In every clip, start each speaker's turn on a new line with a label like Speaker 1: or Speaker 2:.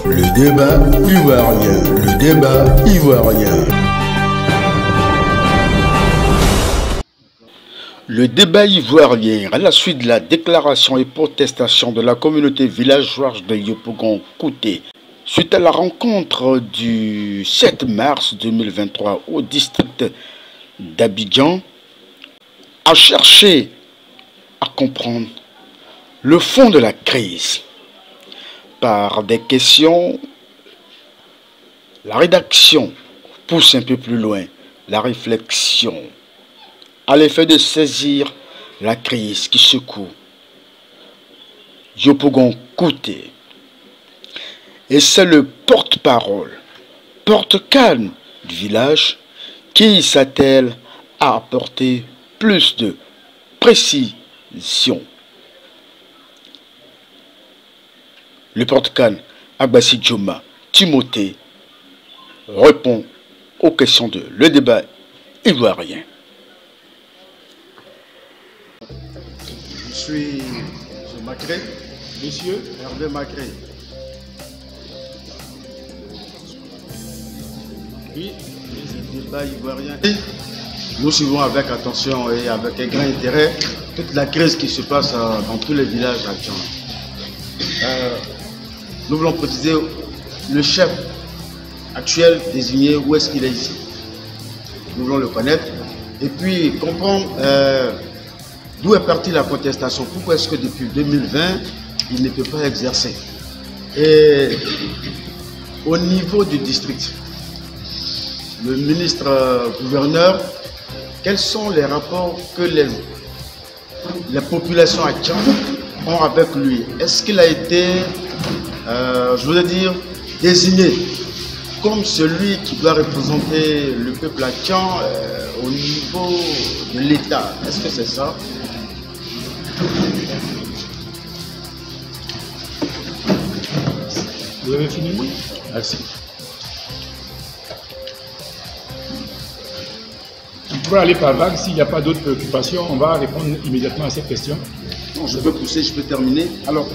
Speaker 1: Le débat ivoirien, le débat ivoirien. Le débat ivoirien, à la suite de la déclaration et protestation de la communauté villageoise de Yopougon-Kouté, suite à la rencontre du 7 mars 2023 au district d'Abidjan, a cherché à comprendre le fond de la crise. Par des questions, la rédaction pousse un peu plus loin la réflexion à l'effet de saisir la crise qui secoue Yopougon-Kouté. Et c'est le porte-parole, porte-calme du village qui s'attelle à apporter plus de précision. Le porte-calme Agbassi Djoma Timothée répond aux questions de le débat ivoirien. Je suis M. Macré, Monsieur Hervé Macré. Oui, le débat ivoirien. Nous suivons avec attention et avec un grand intérêt toute la crise qui se passe dans tous les villages à Tchad. Nous voulons préciser le chef actuel désigné, où est-ce qu'il est ici. Nous voulons le connaître et puis comprendre d'où est partie la contestation. Pourquoi est-ce que depuis 2020, il ne peut pas exercer. Et au niveau du district, le ministre gouverneur, quels sont les rapports que les populations à Tchad ont avec lui? Est-ce qu'il a été, je voudrais dire, désigné comme celui qui doit représenter le peuple à Tchad au niveau de l'État? Est-ce que c'est ça?
Speaker 2: Vous avez fini? Oui.
Speaker 1: Merci.
Speaker 2: On pourra aller par vague. S'il n'y a pas d'autres préoccupations, on va répondre immédiatement à cette question.
Speaker 1: Non, je peux pousser, je peux terminer. Alors,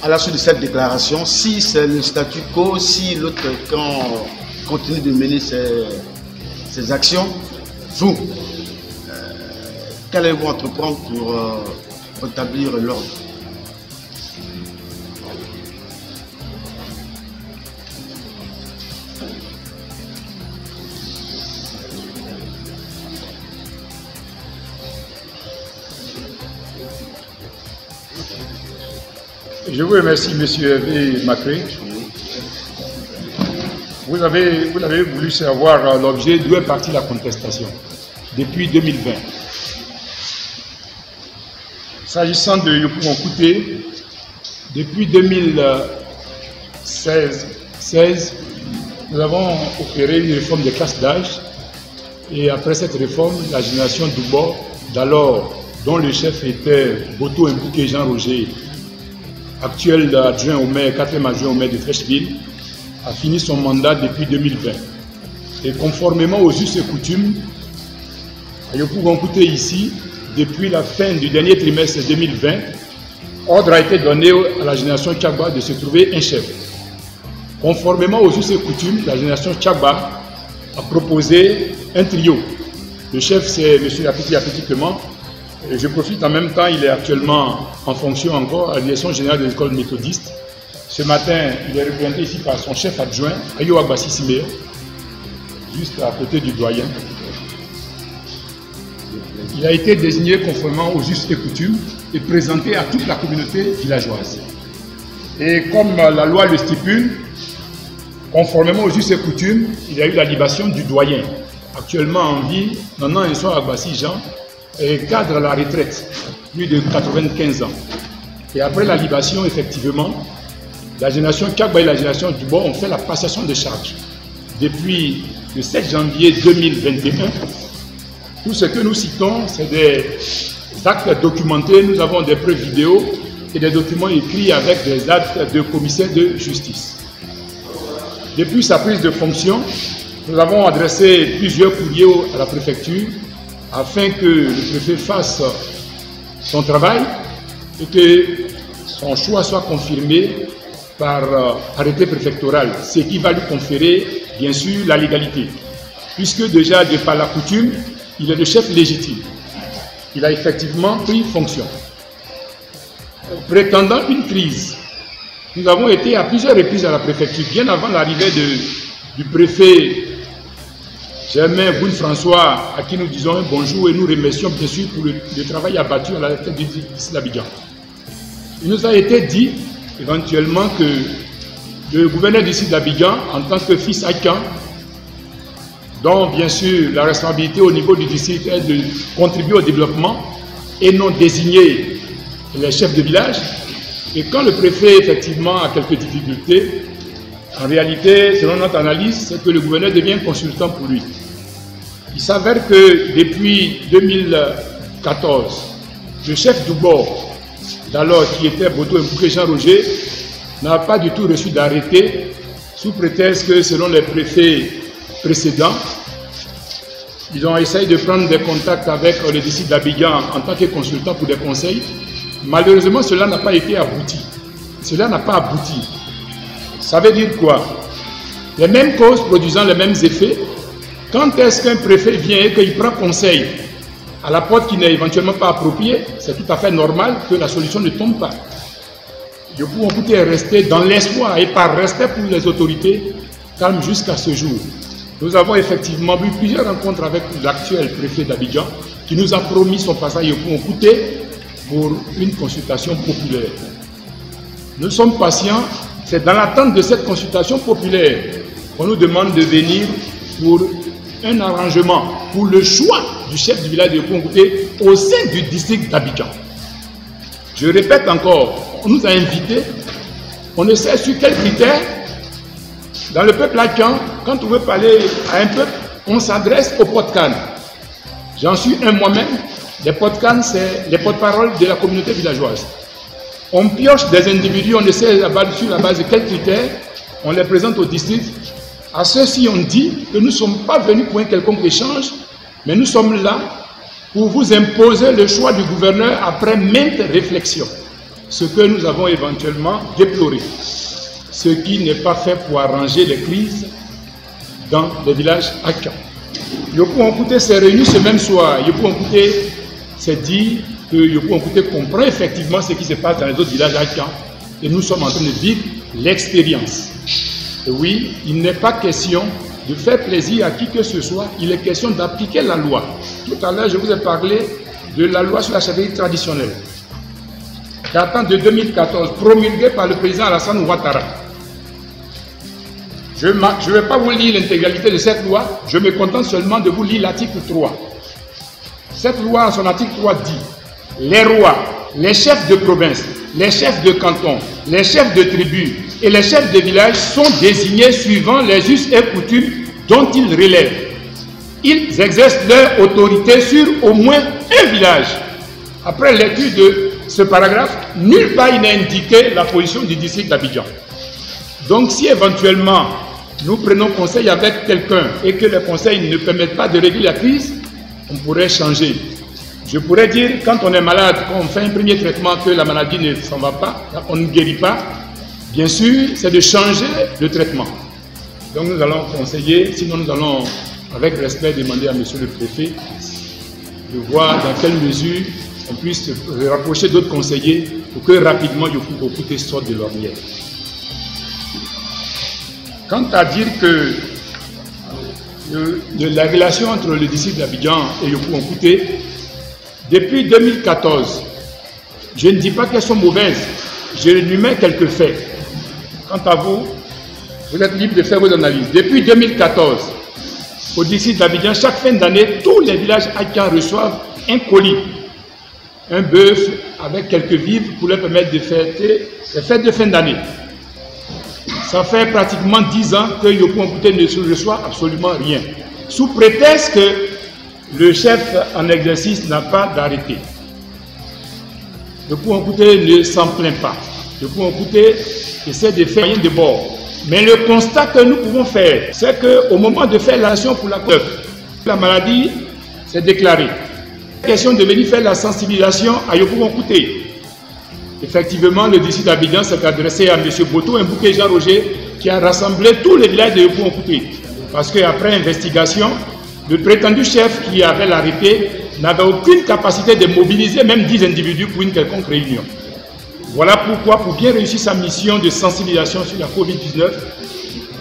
Speaker 1: à la suite de cette déclaration, si c'est le statu quo, si l'autre camp continue de mener ses actions, vous, qu'allez-vous entreprendre pour rétablir l'ordre?
Speaker 2: Je vous remercie, M. Hervé Macré. Vous avez voulu savoir l'objet d'où est partie la contestation depuis 2020. S'agissant de Yopougon-Kouté, depuis 2016, nous avons opéré une réforme des classes d'âge. Et après cette réforme, la génération Doubo, d'alors, dont le chef était Boto Mbouké Jean-Roger, actuel adjoint au maire, 4e adjoint au maire de Freshville, a fini son mandat depuis 2020. Et conformément aux us et coutumes, à Yopougon-Kouté ici, depuis la fin du dernier trimestre 2020, ordre a été donné à la génération Tchagba de se trouver un chef. Conformément aux us et coutumes, la génération Tchagba a proposé un trio. Le chef, c'est M. Apiti Clement. Et je profite en même temps, il est actuellement en fonction encore à la direction générale de l'école méthodiste. Ce matin, il est représenté ici par son chef adjoint, Ayo Agbassi Simea, juste à côté du doyen. Il a été désigné conformément aux us et coutumes et présenté à toute la communauté villageoise. Et comme la loi le stipule, conformément aux us et coutumes, il y a eu la libation du doyen, actuellement en vie, Nanan Enso Agbassi Jean, et cadre à la retraite, plus de 95 ans. Et après la libation, effectivement, la génération Tchagba et la génération Dubo ont fait la passation de charges. Depuis le 7 janvier 2021, tout ce que nous citons, c'est des actes documentés. Nous avons des preuves vidéo et des documents écrits avec des actes de commissaire de justice. Depuis sa prise de fonction, nous avons adressé plusieurs courriers à la préfecture afin que le préfet fasse son travail et que son choix soit confirmé par arrêté préfectoral, ce qui va lui conférer, bien sûr, la légalité. Puisque déjà, de par la coutume, il est le chef légitime. Il a effectivement pris fonction. Prétendant une crise, nous avons été à plusieurs reprises à la préfecture, bien avant l'arrivée du préfet Germain Boun-François, à qui nous disons un bonjour et nous remercions bien sûr pour le travail abattu à la tête du district d'Abidjan. Il nous a été dit éventuellement que le gouverneur du district d'Abidjan, en tant que fils Akan, dont bien sûr la responsabilité au niveau du district est de contribuer au développement et non désigner les chefs de village. Et quand le préfet effectivement a quelques difficultés, en réalité, selon notre analyse, c'est que le gouverneur devient consultant pour lui. Il s'avère que depuis 2014, le chef du bord, d'alors qui était Boto Mbouké Jean Roger, n'a pas du tout reçu d'arrêté, sous prétexte que selon les préfets précédents, ils ont essayé de prendre des contacts avec le district d'Abidjan en tant que consultant pour des conseils. Malheureusement, cela n'a pas été abouti. Cela n'a pas abouti. Ça veut dire quoi? Les mêmes causes produisant les mêmes effets. Quand est-ce qu'un préfet vient et qu'il prend conseil à la porte qui n'est éventuellement pas appropriée, c'est tout à fait normal que la solution ne tombe pas. Je peux écouter rester dans l'espoir et par respect pour les autorités, calme jusqu'à ce jour. Nous avons effectivement eu plusieurs rencontres avec l'actuel préfet d'Abidjan qui nous a promis son passage au Kouté pour une consultation populaire. Nous sommes patients, c'est dans l'attente de cette consultation populaire qu'on nous demande de venir pour un arrangement, pour le choix du chef du village de Kouté au sein du district d'Abidjan. Je répète encore, on nous a invités, on ne sait sur quels critères. Dans le peuple Akan, quand on veut parler à un peuple, on s'adresse aux Potkan. J'en suis un moi-même. Les Potkan, c'est les porte-parole de la communauté villageoise. On pioche des individus, on essaie sur la base de quels critères, on les présente au district. À ceux-ci, on dit que nous ne sommes pas venus pour un quelconque échange, mais nous sommes là pour vous imposer le choix du gouverneur après maintes réflexions. Ce que nous avons éventuellement déploré. Ce qui n'est pas fait pour arranger les crises dans les villages Akan. Yopou Nkouté s'est réuni ce même soir. Yopou Nkouté s'est dit que Yopou Nkouté comprend effectivement ce qui se passe dans les autres villages Akan. Et nous sommes en train de vivre l'expérience. Et oui, il n'est pas question de faire plaisir à qui que ce soit. Il est question d'appliquer la loi. Tout à l'heure, je vous ai parlé de la loi sur la chefferie traditionnelle, datant de 2014, promulguée par le président Alassane Ouattara. Je ne vais pas vous lire l'intégralité de cette loi, je me contente seulement de vous lire l'article 3. Cette loi, en son article 3, dit « Les rois, les chefs de province, les chefs de canton, les chefs de tribus et les chefs de village sont désignés suivant les us et coutumes dont ils relèvent. Ils exercent leur autorité sur au moins un village. » Après l'étude de ce paragraphe, nulle part il n'est indiqué la position du district d'Abidjan. Donc si éventuellement nous prenons conseil avec quelqu'un et que les conseils ne permettent pas de régler la crise, on pourrait changer. Je pourrais dire, quand on est malade, quand on fait un premier traitement, que la maladie ne s'en va pas, on ne guérit pas, bien sûr, c'est de changer le traitement. Donc nous allons conseiller, sinon nous allons, avec respect, demander à monsieur le préfet de voir dans quelle mesure on puisse se rapprocher d'autres conseillers pour que rapidement Yopou Nkouté sorte de l'ornière. Quant à dire que la relation entre le district d'Abidjan et Yopou Nkouté, depuis 2014, je ne dis pas qu'elles sont mauvaises, je lui mets quelques faits. Quant à vous, vous êtes libre de faire vos analyses. Depuis 2014, au district d'Abidjan, chaque fin d'année, tous les villages Akan reçoivent un colis, un bœuf avec quelques vivres pour leur permettre de fêter les fêtes de fin d'année. Ça fait pratiquement 10 ans que Yopou Nkouté ne reçoit absolument rien. Sous prétexte que le chef en exercice n'a pas d'arrêté. Yopou Nkouté ne s'en plaint pas. Yopou Nkouté essaie de faire rien de bord. Mais le constat que nous pouvons faire, c'est qu'au moment de faire l'action pour la peuple, la maladie s'est déclarée. Question de venir faire la sensibilisation à Yopou Nkouté. Effectivement, le district d'Abidjan s'est adressé à M. Boto Mbouké Jean-Roger qui a rassemblé tous les villages de Yopougon-Kouté. Parce qu'après investigation, le prétendu chef qui avait l'arrêté n'avait aucune capacité de mobiliser même 10 individus pour une quelconque réunion. Voilà pourquoi, pour bien réussir sa mission de sensibilisation sur la Covid-19,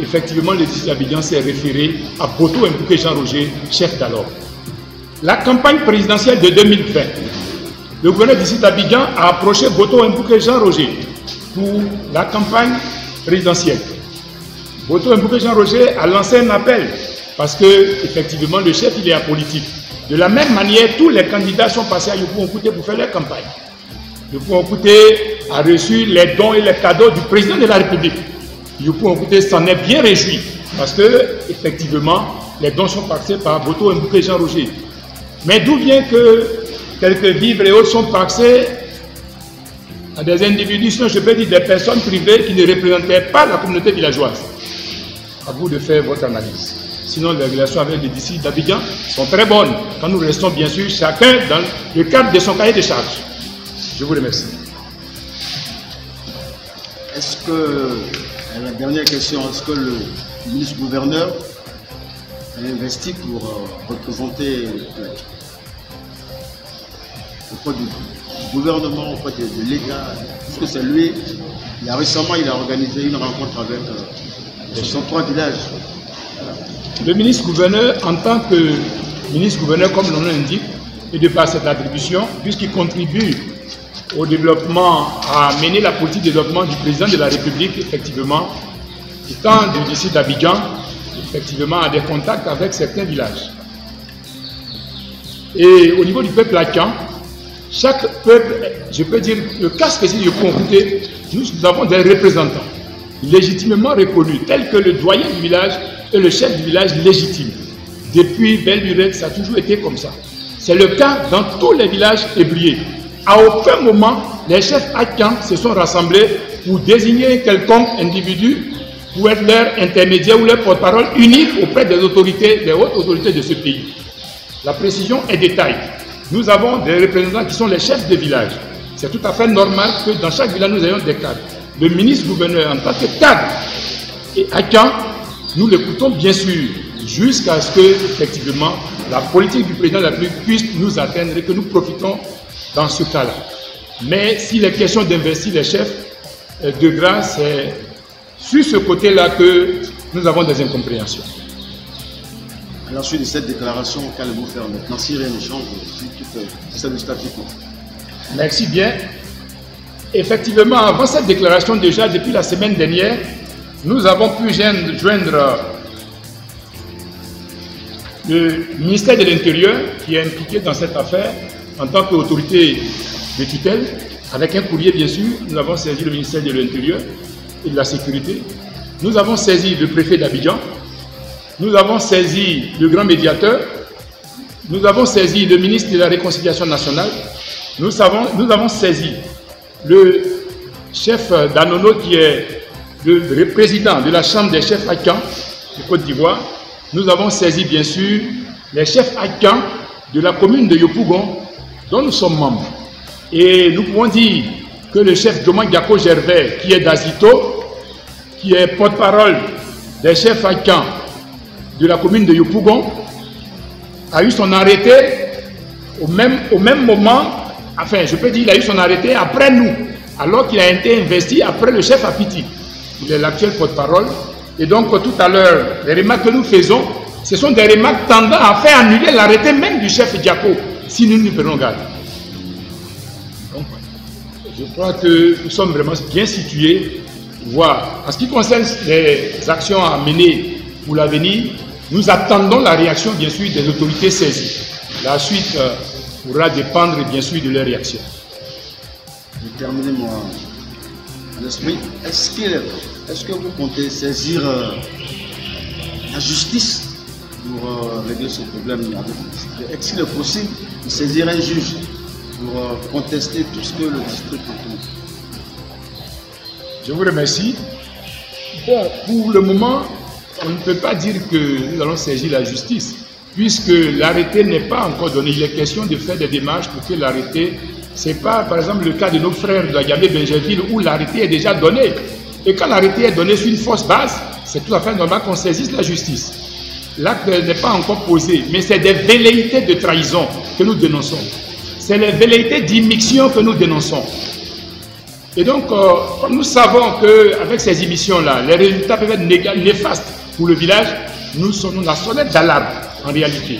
Speaker 2: effectivement, le district d'Abidjan s'est référé à Boto Mbouké Jean-Roger, chef d'alors. La campagne présidentielle de 2020, le gouverneur du district d'Abidjan a approché Boto Mbouké Jean-Roger pour la campagne présidentielle. Boto Mbouké Jean-Roger a lancé un appel parce que, effectivement, le chef, il est apolitique. De la même manière, tous les candidats sont passés à Yopougon-Kouté pour faire leur campagne. Yopougon-Kouté a reçu les dons et les cadeaux du président de la République. Yopougon-Kouté s'en est bien réjoui parce que, effectivement, les dons sont passés par Boto Mbouké Jean-Roger. Mais d'où vient que quelques vivres et autres sont passés à des individus, sinon je peux dire des personnes privées qui ne représentaient pas la communauté villageoise? À vous de faire votre analyse. Sinon, les relations avec les districts d'Abidjan sont très bonnes, quand nous restons bien sûr chacun dans le cadre de son cahier de charges. Je vous remercie.
Speaker 1: Est-ce que, la dernière question, est-ce que le ministre-gouverneur a investi pour représenter auprès du gouvernement, auprès de l'État? Est-ce que c'est lui? Récemment, il a organisé une rencontre avec les 103 villages.
Speaker 2: Le ministre-gouverneur, en tant que ministre-gouverneur, comme l'on l'indique, et de par cette attribution, puisqu'il contribue au développement, à mener la politique de développement du président de la République, effectivement, étant du district d'Abidjan, effectivement, a des contacts avec certains villages. Et au niveau du peuple akan, chaque peuple, je peux dire, le cas spécifique de Yopougon-Kouté, nous avons des représentants légitimement reconnus, tels que le doyen du village et le chef du village légitime. Depuis belle lurette, ça a toujours été comme ça. C'est le cas dans tous les villages ébriés. À aucun moment, les chefs akan se sont rassemblés pour désigner quelconque individu pour être leur intermédiaire ou leur porte-parole unique auprès des autorités, des hautes autorités de ce pays. La précision est détail. Nous avons des représentants qui sont les chefs de village. C'est tout à fait normal que dans chaque village, nous ayons des cadres. Le ministre-gouverneur, en tant que cadre et akan, nous l'écoutons bien sûr, jusqu'à ce que, effectivement, la politique du président de la République puisse nous atteindre et que nous profitons dans ce cas-là. Mais s'il est question d'investir les chefs, de grâce, c'est sur ce côté-là que nous avons des incompréhensions.
Speaker 1: À la suite de cette déclaration, qu'allez-vous faire maintenant si rien ne change, si c'est le statu quo?
Speaker 2: Merci bien. Effectivement, avant cette déclaration, déjà depuis la semaine dernière, nous avons pu joindre le ministère de l'Intérieur qui est impliqué dans cette affaire en tant qu'autorité de tutelle, avec un courrier bien sûr. Nous avons saisi le ministère de l'Intérieur et de la Sécurité. Nous avons saisi le préfet d'Abidjan. Nous avons saisi le grand médiateur. Nous avons saisi le ministre de la Réconciliation nationale. Nous avons saisi le chef d'Anono qui est le président de la Chambre des chefs akan de Côte d'Ivoire. Nous avons saisi bien sûr les chefs akan de la commune de Yopougon dont nous sommes membres. Et nous pouvons dire que le chef Djoman Gako Gervais qui est d'Azito, qui est porte-parole des chefs akan de la commune de Yopougon, a eu son arrêté au même moment. Enfin, je peux dire qu'il a eu son arrêté après nous, alors qu'il a été investi après le chef Apiti. Il est l'actuel porte-parole. Et donc, tout à l'heure, les remarques que nous faisons, ce sont des remarques tendant à faire annuler l'arrêté même du chef Diako, si nous nous prenons garde. Donc, je crois que nous sommes vraiment bien situés. Voir. En ce qui concerne les actions à mener pour l'avenir, nous attendons la réaction, bien sûr, des autorités saisies. La suite pourra dépendre, bien sûr, de leur réaction.
Speaker 1: Je termine moi à l'esprit. Est-ce que vous comptez saisir la justice pour régler ce problème? Est-ce qu'il est possible de saisir un juge pour contester tout ce que le district propose?
Speaker 2: Je vous remercie. Bon, pour le moment, on ne peut pas dire que nous allons saisir la justice, puisque l'arrêté n'est pas encore donné. Il est question de faire des démarches pour que l'arrêté Ce n'est pas, par exemple, le cas de nos frères de Yamé-Benjerville où l'arrêté est déjà donné. Et quand l'arrêté est donné sur une fausse base, c'est tout à fait normal qu'on saisisse la justice. L'acte n'est pas encore posé, mais c'est des velléités de trahison que nous dénonçons. C'est les velléités d'immixtion que nous dénonçons. Et donc, comme nous savons qu'avec ces émissions-là, les résultats peuvent être néfastes pour le village, nous sommes la sonnette d'alarme en réalité.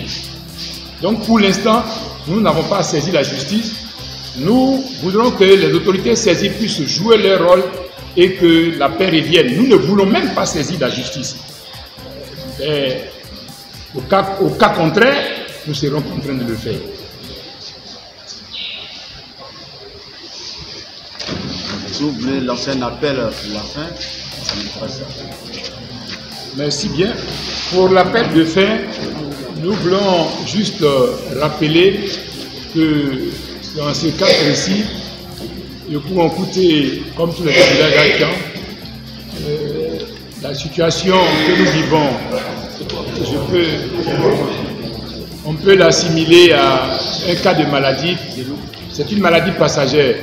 Speaker 2: Donc, pour l'instant, nous n'avons pas saisi la justice. Nous voudrons que les autorités saisies puissent jouer leur rôle et que la paix revienne. Nous ne voulons même pas saisir la justice. Et au cas contraire, nous serons contraints de le faire.
Speaker 1: Si vous voulez lancer un appel pour la fin, ça nous fera ça.
Speaker 2: Merci bien. Pour l'appel de fin, nous voulons juste rappeler que dans ce cas précis, nous pouvons écouter, comme tous les villages à la situation que nous vivons, on peut l'assimiler à un cas de maladie. C'est une maladie passagère.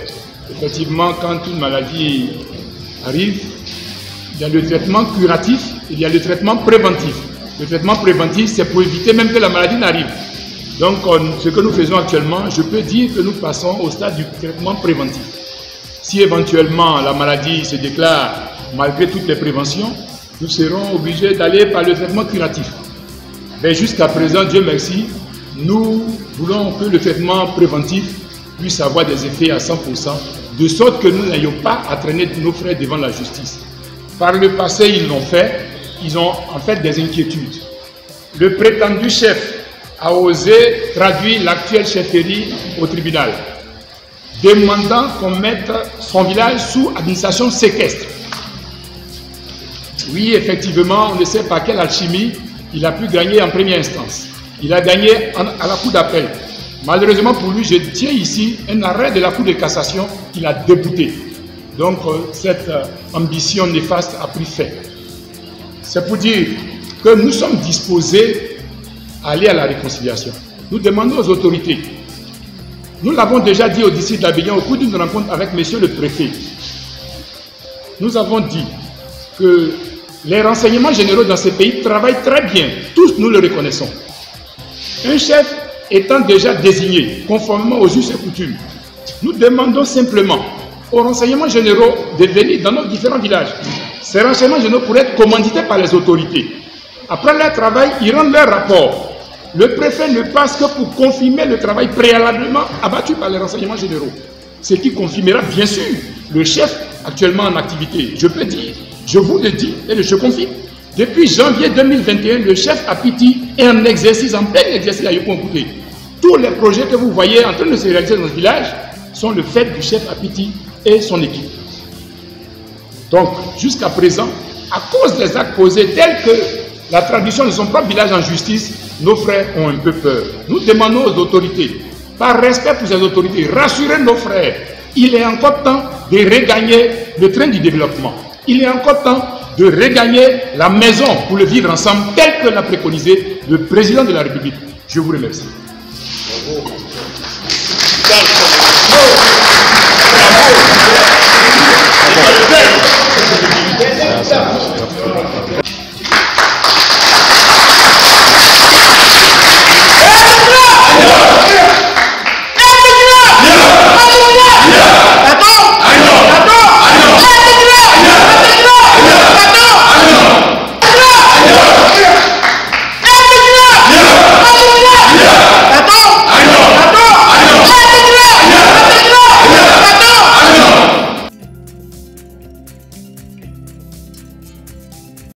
Speaker 2: Effectivement, quand une maladie arrive, il y a le traitement curatif, il y a le traitement préventif. Le traitement préventif, c'est pour éviter même que la maladie n'arrive. Donc, ce que nous faisons actuellement, je peux dire que nous passons au stade du traitement préventif. Si éventuellement la maladie se déclare malgré toutes les préventions, nous serons obligés d'aller par le traitement curatif. Mais jusqu'à présent, Dieu merci, nous voulons que le traitement préventif puisse avoir des effets à 100%, de sorte que nous n'ayons pas à traîner nos frères devant la justice. Par le passé, ils l'ont fait, ils ont en fait des inquiétudes. Le prétendu chef a osé traduire l'actuelle chefferie au tribunal, demandant qu'on mette son village sous administration séquestre. Oui, effectivement, on ne sait pas quelle alchimie il a pu gagner en première instance. Il a gagné à la cour d'appel. Malheureusement pour lui, je tiens ici un arrêt de la cour de cassation qu'il a débouté. Donc, cette ambition néfaste a pris fin. C'est pour dire que nous sommes disposés à aller à la réconciliation. Nous demandons aux autorités. Nous l'avons déjà dit au district d'Abidjan au cours d'une rencontre avec monsieur le préfet. Nous avons dit que les renseignements généraux dans ce pays travaillent très bien. Tous nous le reconnaissons. Un chef étant déjà désigné conformément aux us et coutumes, nous demandons simplement aux renseignements généraux de venir dans nos différents villages. Ces renseignements généraux pourraient être commandités par les autorités. Après leur travail, ils rendent leur rapport. Le préfet ne passe que pour confirmer le travail préalablement abattu par les renseignements généraux. Ce qui confirmera bien sûr le chef actuellement en activité. Je peux dire, je vous le dis et je confirme. Depuis janvier 2021, le chef Apiti est en exercice, en plein exercice à Yopounkouté. Tous les projets que vous voyez en train de se réaliser dans ce village sont le fait du chef Apiti et son équipe. Donc, jusqu'à présent, à cause des actes posés tels que la traduction de son propre village en justice, nos frères ont un peu peur. Nous demandons aux autorités, par respect pour ces autorités, rassurez nos frères. Il est encore temps de regagner le train du développement. Il est encore temps de regagner la maison pour le vivre ensemble tel que l'a préconisé le président de la République. Je vous remercie. Bravo.